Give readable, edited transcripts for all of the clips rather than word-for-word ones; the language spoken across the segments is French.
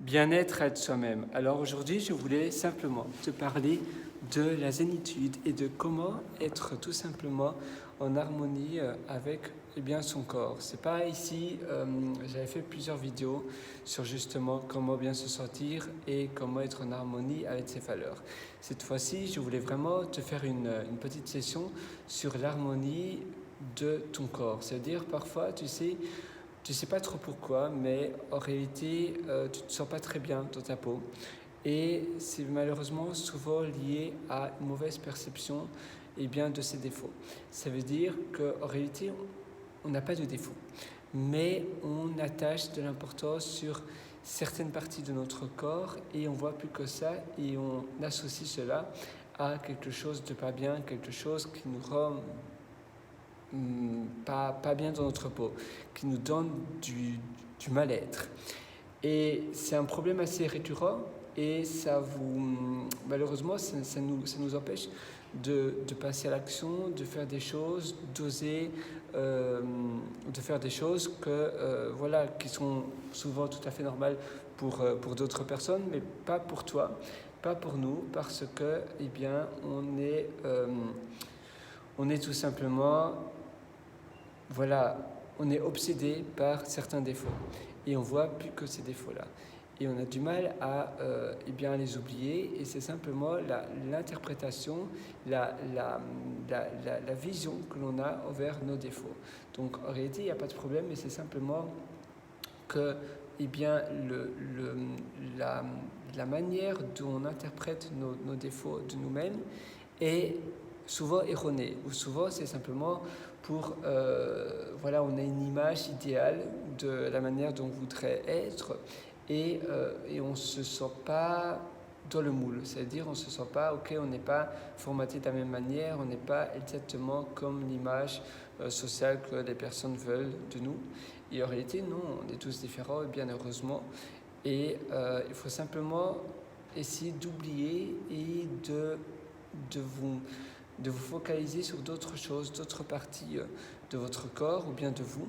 Bien-être, être soi-même. Alors aujourd'hui, je voulais simplement te parler de la zénitude et de comment être tout simplement en harmonie avec son corps. C'est pas ici, j'avais fait plusieurs vidéos sur justement comment bien se sentir et comment être en harmonie avec ses valeurs. Cette fois-ci, je voulais vraiment te faire une petite session sur l'harmonie de ton corps. C'est-à-dire parfois, tu sais pas trop pourquoi, mais en réalité, tu te sens pas très bien dans ta peau. Et c'est malheureusement souvent lié à une mauvaise perception de ses défauts. Ça veut dire qu'en réalité, on n'a pas de défauts, mais on attache de l'importance sur certaines parties de notre corps et on voit plus que ça et on associe cela à quelque chose de pas bien, quelque chose qui nous rend pas bien dans notre peau, qui nous donne du mal-être. Et c'est un problème assez récurrent et malheureusement, ça nous empêche de passer à l'action, de faire des choses, d'oser, de faire des choses qui sont souvent tout à fait normales pour d'autres personnes, mais pas pour toi, pas pour nous, parce que, on est tout simplement on est obsédé par certains défauts et on voit plus que ces défauts-là. Et on a du mal à les oublier et c'est simplement l'interprétation, la vision que l'on a envers nos défauts. Donc en réalité, il n'y a pas de problème, mais c'est simplement que la manière dont on interprète nos défauts de nous-mêmes est souvent erronée, ou souvent c'est simplement on a une image idéale de la manière dont on voudrait être et on ne se sent pas dans le moule, c'est-à-dire on ne se sent pas, on n'est pas formaté de la même manière, on n'est pas exactement comme l'image sociale que les personnes veulent de nous. Et en réalité, non, on est tous différents, et bien heureusement. Et il faut simplement essayer d'oublier et de vous focaliser sur d'autres choses, d'autres parties de votre corps ou bien de vous,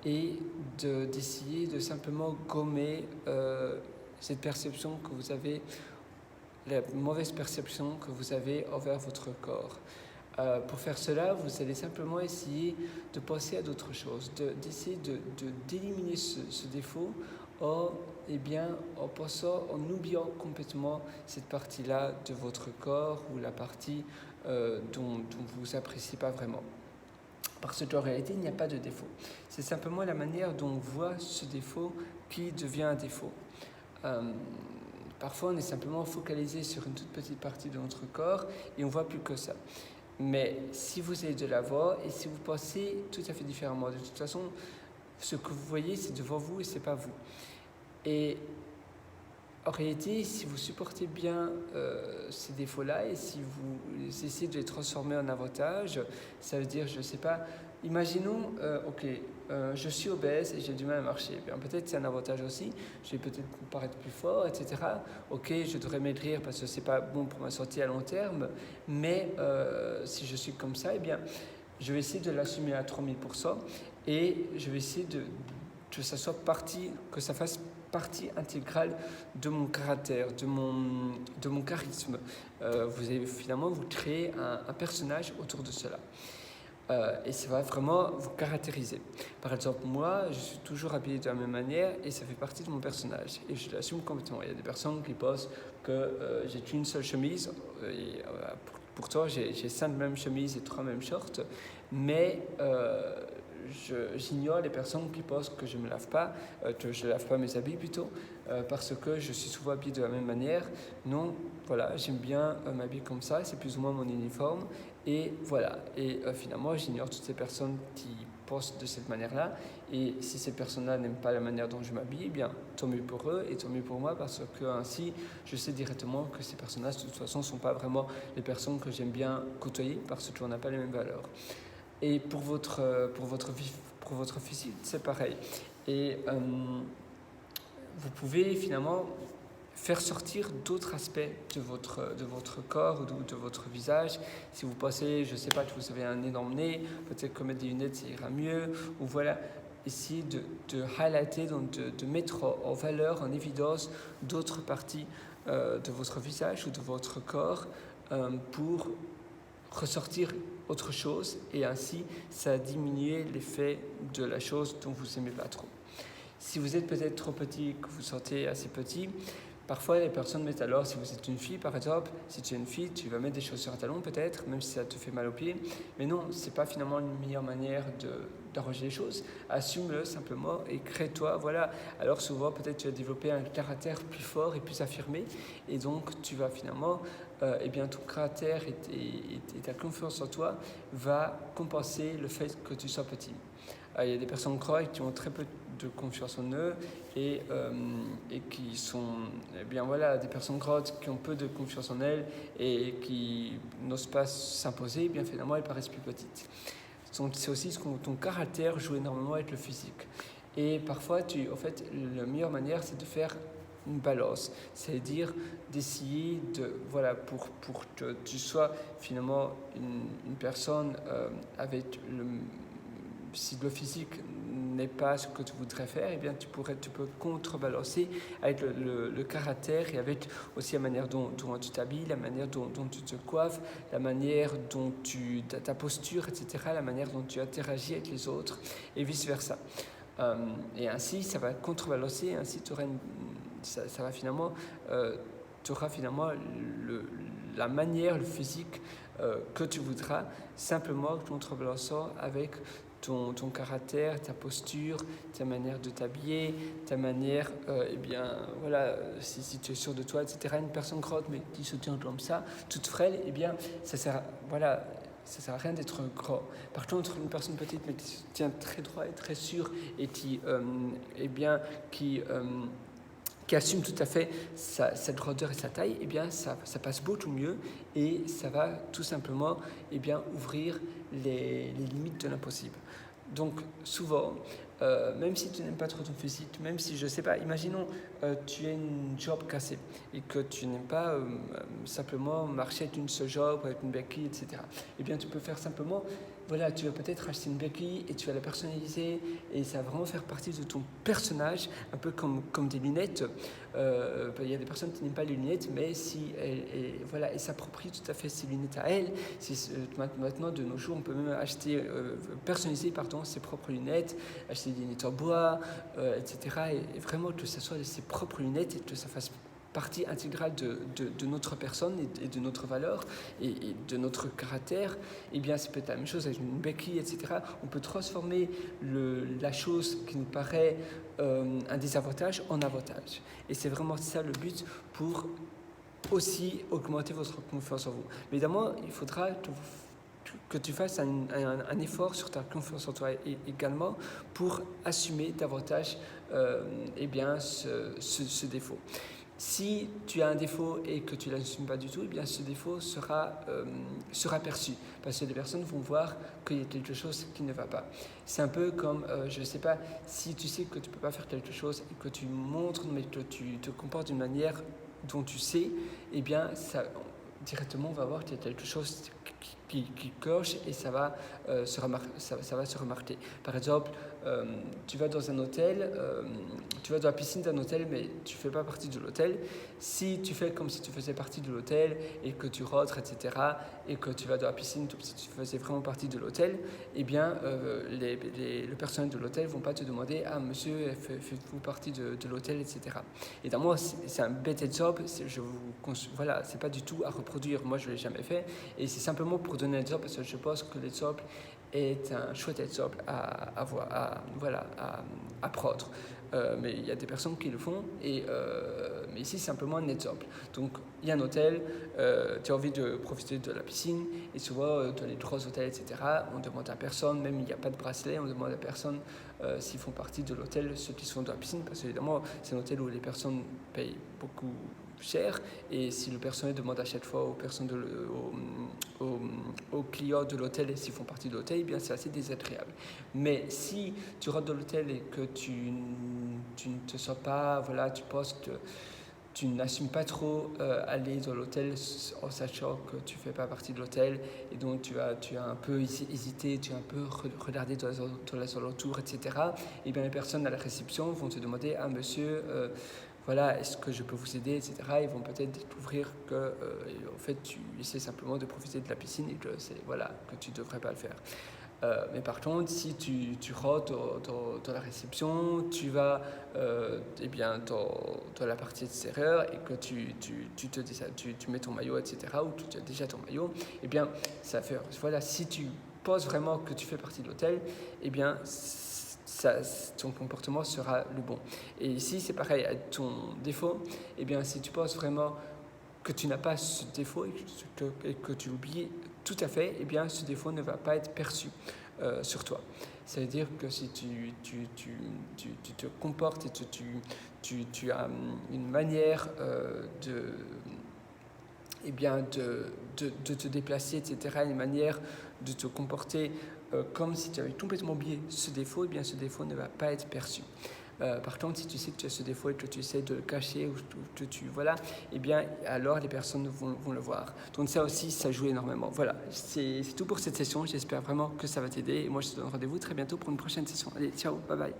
et d'essayer de simplement gommer cette perception que vous avez, la mauvaise perception que vous avez envers votre corps. Pour faire cela, vous allez simplement essayer de penser à d'autres choses, d'essayer d'éliminer ce défaut en oubliant complètement cette partie-là de votre corps ou la partie dont vous appréciez pas vraiment. Parce qu'en réalité, il n'y a pas de défaut. C'est simplement la manière dont on voit ce défaut qui devient un défaut. Parfois, on est simplement focalisé sur une toute petite partie de notre corps et on ne voit plus que ça. Mais si vous allez de l'avant et si vous pensez tout à fait différemment, de toute façon, ce que vous voyez, c'est devant vous et ce n'est pas vous. Et en réalité, si vous supportez bien ces défauts-là et si vous essayez de les transformer en avantage, ça veut dire, je ne sais pas, imaginons, je suis obèse et j'ai du mal à marcher. Bien, peut-être c'est un avantage aussi, je vais peut-être paraître plus fort, etc. Je devrais maigrir parce que ce n'est pas bon pour ma santé à long terme, mais si je suis comme ça, je vais essayer de l'assumer à 3000% et je vais essayer que ça fasse partie intégrale de mon caractère, de mon charisme. Vous allez finalement vous créer un personnage autour de cela. Et ça va vraiment vous caractériser. Par exemple, moi, je suis toujours habillé de la même manière et ça fait partie de mon personnage. Et je l'assume complètement. Il y a des personnes qui pensent que j'ai qu'une seule chemise. Et, pourtant, j'ai 5 mêmes chemises et 3 mêmes shorts. Mais j'ignore les personnes qui pensent que je ne lave pas mes habits plutôt, parce que je suis souvent habillé de la même manière. Non, voilà, j'aime bien m'habiller comme ça, c'est plus ou moins mon uniforme. Et voilà, finalement, j'ignore toutes ces personnes qui pensent de cette manière-là. Et si ces personnes-là n'aiment pas la manière dont je m'habille, tant mieux pour eux et tant mieux pour moi, parce que ainsi, je sais directement que ces personnes-là, de toute façon, ne sont pas vraiment les personnes que j'aime bien côtoyer, parce qu'on n'a pas les mêmes valeurs. Et pour votre physique, c'est pareil. Et vous pouvez finalement faire sortir d'autres aspects de votre corps ou de votre visage. Si vous pensez, je ne sais pas, que vous avez un énorme nez, peut-être que mettre des lunettes, ça ira mieux. Ou voilà, essayer de highlighter, donc de mettre en valeur, en évidence d'autres parties de votre visage ou de votre corps pour ressortir autre chose, et ainsi ça diminue l'effet de la chose dont vous n'aimez pas trop. Si vous êtes peut-être trop petit, que vous vous sentez assez petit, parfois les personnes mettent alors, si vous êtes une fille par exemple, si tu es une fille, tu vas mettre des chaussures à talons peut-être, même si ça te fait mal aux pieds, mais non, c'est pas finalement une meilleure manière d'arranger les choses. Assume-le simplement et crée-toi, voilà. Alors souvent peut-être tu vas développer un caractère plus fort et plus affirmé, et donc tu vas finalement, eh bien ton caractère et ta confiance en toi va compenser le fait que tu sois petit. Il y a des personnes croyantes qui ont très peu de confiance en eux et qui sont, eh bien voilà, des personnes grandes qui ont peu de confiance en elles et qui n'osent pas s'imposer, eh bien finalement elles paraissent plus petites. Donc c'est aussi ce que ton caractère joue énormément avec le physique. Et parfois, en fait, la meilleure manière, c'est de faire une balance, c'est-à-dire d'essayer voilà, pour que tu sois finalement une personne avec si le physique n'est pas ce que tu voudrais faire, eh bien tu peux contrebalancer avec le caractère et avec aussi la manière dont tu t'habilles, la manière dont tu te coiffes, la manière dont ta posture, etc., la manière dont tu interagis avec les autres et vice-versa. Et ainsi, ça va contrebalancer, ainsi tu auras finalement la manière, le physique que tu voudras, simplement contrebalançant avec ton caractère, ta posture, ta manière de t'habiller, ta manière, eh bien, voilà, si tu es sûr de toi, etc. Une personne grande, mais qui se tient comme ça, toute frêle, eh bien, ça sert à rien d'être grand. Par contre, une personne petite, mais qui se tient très droit et très sûr, et qui assume tout à fait sa grandeur et sa taille, eh bien, ça passe beaucoup mieux et ça va tout simplement ouvrir les limites de l'impossible. Donc souvent, même si tu n'aimes pas trop ton physique, même si, je ne sais pas, imaginons tu as une jambe cassée et que tu n'aimes pas simplement marcher avec une seule jambe, avec une béquille, etc. Eh bien, tu peux faire simplement, voilà, tu vas peut-être acheter une béquille et tu vas la personnaliser et ça va vraiment faire partie de ton personnage, un peu comme des lunettes. Il y a des personnes qui n'aiment pas les lunettes, mais si elles s'approprient tout à fait ces lunettes à elles, maintenant de nos jours on peut même personnaliser ses propres lunettes, acheter des lunettes en bois, etc. Et vraiment que ce soit ses propres lunettes et que ça fasse partie intégrale de notre personne et de notre valeur et de notre caractère. Eh bien, c'est peut-être la même chose avec une béquille, etc. On peut transformer la chose qui nous paraît un désavantage en avantage. Et c'est vraiment ça le but pour aussi augmenter votre confiance en vous. Mais évidemment, il faudra que tu fasses un effort sur ta confiance en toi également pour assumer davantage ce défaut. Si tu as un défaut et que tu ne l'assumes pas du tout, eh bien ce défaut sera perçu parce que les personnes vont voir qu'il y a quelque chose qui ne va pas. C'est un peu comme, je ne sais pas, si tu sais que tu ne peux pas faire quelque chose et que tu montres, mais que tu te comportes d'une manière dont tu sais, eh bien ça, directement on va voir qu'il y a quelque chose qui cloche et ça va se remarquer. Par exemple, tu vas dans un hôtel, tu vas dans la piscine d'un hôtel, mais tu ne fais pas partie de l'hôtel. Si tu fais comme si tu faisais partie de l'hôtel et que tu rentres, etc., et que tu vas dans la piscine comme si tu faisais vraiment partie de l'hôtel, eh bien, le personnel de l'hôtel ne vont pas te demander « Ah, monsieur, faites-vous partie de l'hôtel, etc. » Évidemment, c'est un bête exemple, c'est pas du tout à reproduire. Moi, je ne l'ai jamais fait, et c'est simplement pour donner un exemple, parce que je pense que l'exemple est un chouette exemple à prendre. Mais il y a des personnes qui le font, mais ici c'est simplement un exemple. Donc il y a un hôtel, tu as envie de profiter de la piscine, et souvent dans les gros hôtels, etc., on demande à personne, même il n'y a pas de bracelet, on demande à personne s'ils font partie de l'hôtel, ceux qui sont dans la piscine, parce qu'évidemment c'est un hôtel où les personnes payent beaucoup cher, et si le personnel demande à chaque fois aux clients de l'hôtel s'ils font partie de l'hôtel, eh bien c'est assez désagréable. Mais si tu rentres dans l'hôtel et que tu ne te sens pas, voilà, tu penses que tu n'assumes pas trop aller dans l'hôtel en sachant que tu ne fais pas partie de l'hôtel et donc tu as un peu hésité, tu as un peu regardé dans les alentours, etc. Et bien les personnes à la réception vont te demander « Ah monsieur, voilà, est-ce que je peux vous aider, etc. » Ils vont peut-être découvrir que en fait tu essaies simplement de profiter de la piscine et que tu ne devrais pas le faire. Mais par contre, si tu rentres dans la réception, tu vas dans la partie extérieure et que tu mets ton maillot, etc., ou tu as déjà ton maillot, eh bien, ça fait, voilà, si tu penses vraiment que tu fais partie de l'hôtel, eh bien, ton comportement sera le bon. Et ici, c'est pareil, à ton défaut, eh bien, si tu penses vraiment que tu n'as pas ce défaut et que tu oublies tout à fait, eh bien, ce défaut ne va pas être perçu sur toi. Ça veut dire que si tu te comportes et tu as une manière de te déplacer, etc., une manière de te comporter comme si tu avais complètement oublié ce défaut, eh bien, ce défaut ne va pas être perçu. Par contre, si tu sais que tu as ce défaut et que tu essaies de le cacher ou que eh bien, alors les personnes vont le voir. Donc ça aussi, ça joue énormément. Voilà, c'est tout pour cette session. J'espère vraiment que ça va t'aider. Et moi, je te donne rendez-vous très bientôt pour une prochaine session. Allez, ciao, bye bye.